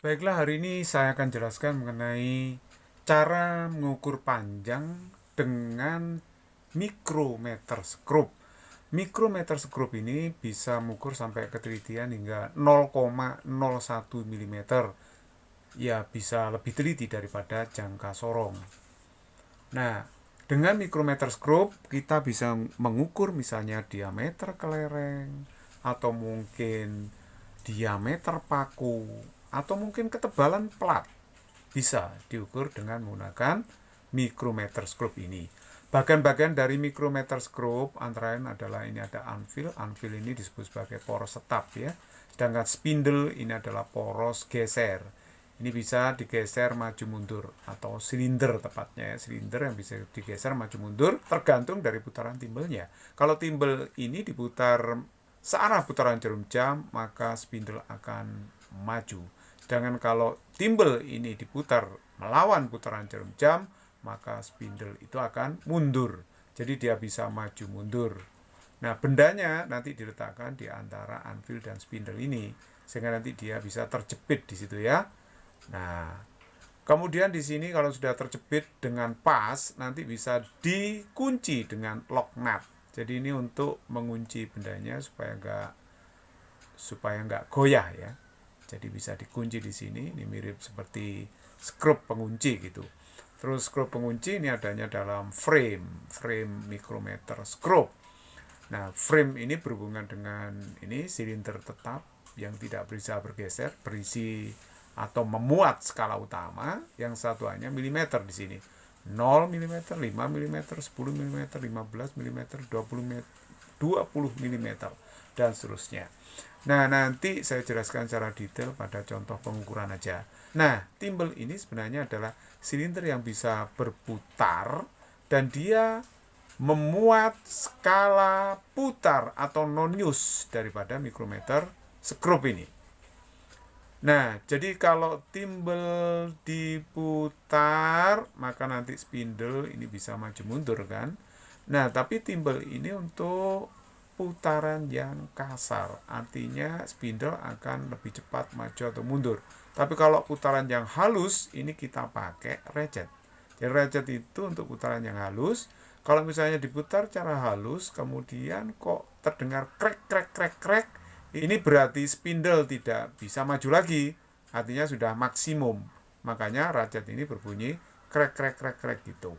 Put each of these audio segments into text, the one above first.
Baiklah, hari ini saya akan jelaskan mengenai cara mengukur panjang dengan micrometer scope. Micrometer scope ini bisa mengukur sampai ketelitian hingga 0,01 mm. Ya, bisa lebih teliti daripada jangka sorong. Nah, dengan micrometer scope kita bisa mengukur misalnya diameter kelereng atau mungkin diameter paku atau mungkin ketebalan plat bisa diukur dengan menggunakan micrometer scope ini. Bagian-bagian dari micrometer scope antara lain adalah ini ada anvil. Anvil ini disebut sebagai poros tetap ya. Sedangkan spindle ini adalah poros geser. Ini bisa digeser maju mundur atau silinder tepatnya ya. Silinder yang bisa digeser maju mundur tergantung dari putaran timbelnya. Kalau timbel ini diputar searah putaran jarum jam, maka spindle akan maju. Sedangkan kalau timbel ini diputar melawan putaran jarum jam, maka spindle itu akan mundur. Jadi dia bisa maju mundur. Nah, bendanya nanti diletakkan di antara anvil dan spindle ini, sehingga nanti dia bisa terjepit di situ ya. Nah, kemudian di sini kalau sudah terjepit dengan pas, nanti bisa dikunci dengan lock nut. Jadi ini untuk mengunci bendanya supaya nggak goyah ya. Jadi bisa dikunci di sini. Ini mirip seperti skrup pengunci gitu. Terus skrup pengunci ini adanya dalam frame micrometer skrup. Nah, frame ini berhubungan dengan ini silinder tetap yang tidak bisa bergeser, berisi atau memuat skala utama yang satuannya milimeter di sini. 0 mm, 5 mm, 10 mm, 15 mm, 20 mm dan seterusnya. Nah, nanti saya jelaskan secara detail pada contoh pengukuran aja. Nah, timbel ini sebenarnya adalah silinder yang bisa berputar dan dia memuat skala putar atau nonius daripada micrometer skrup ini. Nah, jadi kalau timbel diputar, maka nanti spindle ini bisa maju mundur kan. Nah, tapi timbel ini untuk putaran yang kasar, artinya spindle akan lebih cepat maju atau mundur. Tapi kalau putaran yang halus, ini kita pakai ratchet. Jadi ratchet itu untuk putaran yang halus. Kalau misalnya diputar secara halus, kemudian kok terdengar krek krek krek krek, ini berarti spindle tidak bisa maju lagi, artinya sudah maksimum. Makanya ratchet ini berbunyi krek krek krek krek gitu.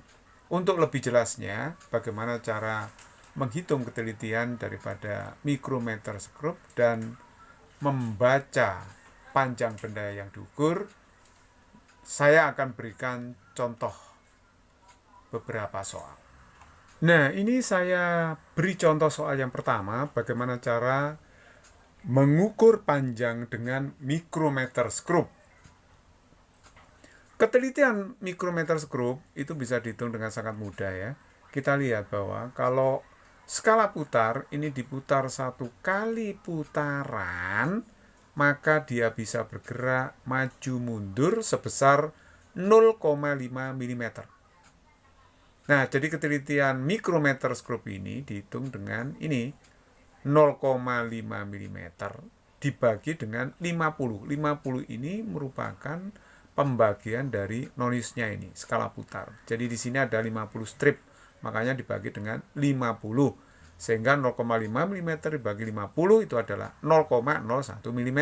Untuk lebih jelasnya, bagaimana cara menghitung ketelitian daripada micrometer skrup dan membaca panjang benda yang diukur, saya akan berikan contoh beberapa soal. Nah, ini saya beri contoh soal yang pertama, bagaimana cara mengukur panjang dengan micrometer skrup. Ketelitian micrometer skrup itu bisa dihitung dengan sangat mudah ya. Kita lihat bahwa kalau skala putar ini diputar satu kali putaran, maka dia bisa bergerak maju mundur sebesar 0,5 mm. Nah, jadi ketelitian micrometer skrup ini dihitung dengan ini 0,5 mm dibagi dengan 50. 50 ini merupakan pembagian dari noniusnya ini, skala putar. Jadi di sini ada 50 strip, makanya dibagi dengan 50. Sehingga 0,5 mm dibagi 50 itu adalah 0,01 mm.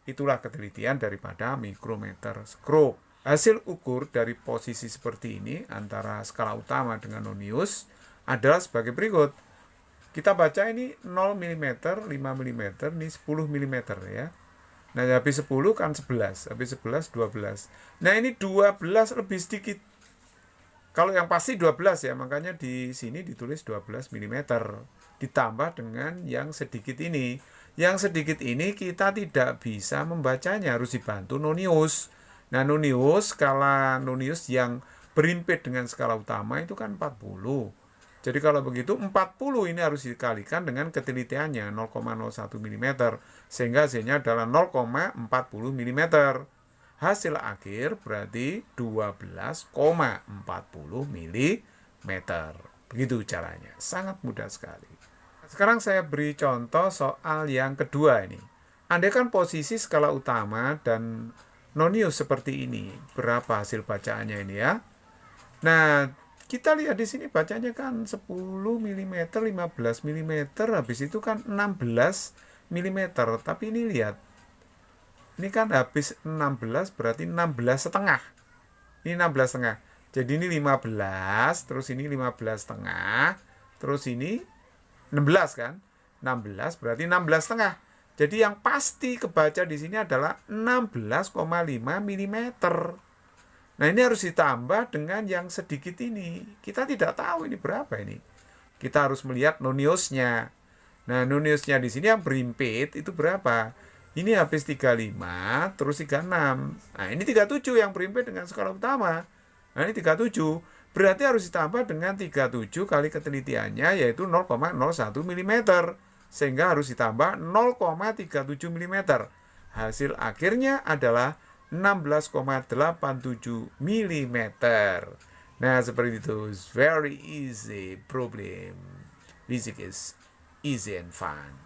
Itulah ketelitian daripada micrometer skrup. Hasil ukur dari posisi seperti ini antara skala utama dengan nonius adalah sebagai berikut. Kita baca ini 0 mm, 5 mm, ini 10 mm ya. Nah, habis 10 kan 11, habis 11 12. Nah, ini 12 lebih sedikit. Kalau yang pasti 12 ya, makanya di sini ditulis 12 mm. Ditambah dengan yang sedikit ini. Yang sedikit ini kita tidak bisa membacanya, harus dibantu nonius. Nah, nonius, skala nonius yang berimpit dengan skala utama itu kan 40. Jadi kalau begitu 40 ini harus dikalikan dengan ketelitiannya 0,01 mm. Sehingga hasilnya adalah 0,40 mm. Hasil akhir berarti 12,40 mm. Begitu caranya. Sangat mudah sekali. Sekarang saya beri contoh soal yang kedua ini. Andaikan posisi skala utama dan nonius seperti ini. Berapa hasil bacaannya ini ya? Nah, kita lihat di sini bacanya kan 10 mm, 15 mm, habis itu kan 16 mm. Tapi ini lihat, ini kan habis 16 berarti 16 setengah. Ini 16 setengah. Jadi ini 15, terus ini 15 setengah, terus ini 16 kan? 16 berarti 16 setengah. Jadi yang pasti kebaca di sini adalah 16,5 mm. Nah, ini harus ditambah dengan yang sedikit ini. Kita tidak tahu ini berapa ini. Kita harus melihat noniusnya. Nah, noniusnya di sini yang berimpit itu berapa? Ini habis 35, terus 36. Nah, ini 37 yang berimpit dengan skala utama. Nah, ini 37. Berarti harus ditambah dengan 37 kali ketelitiannya, yaitu 0,01 mm. Sehingga harus ditambah 0,37 mm. Hasil akhirnya adalah 16,87 mm. Nah, seperti itu. It's very easy problem. Physics is easy and fun.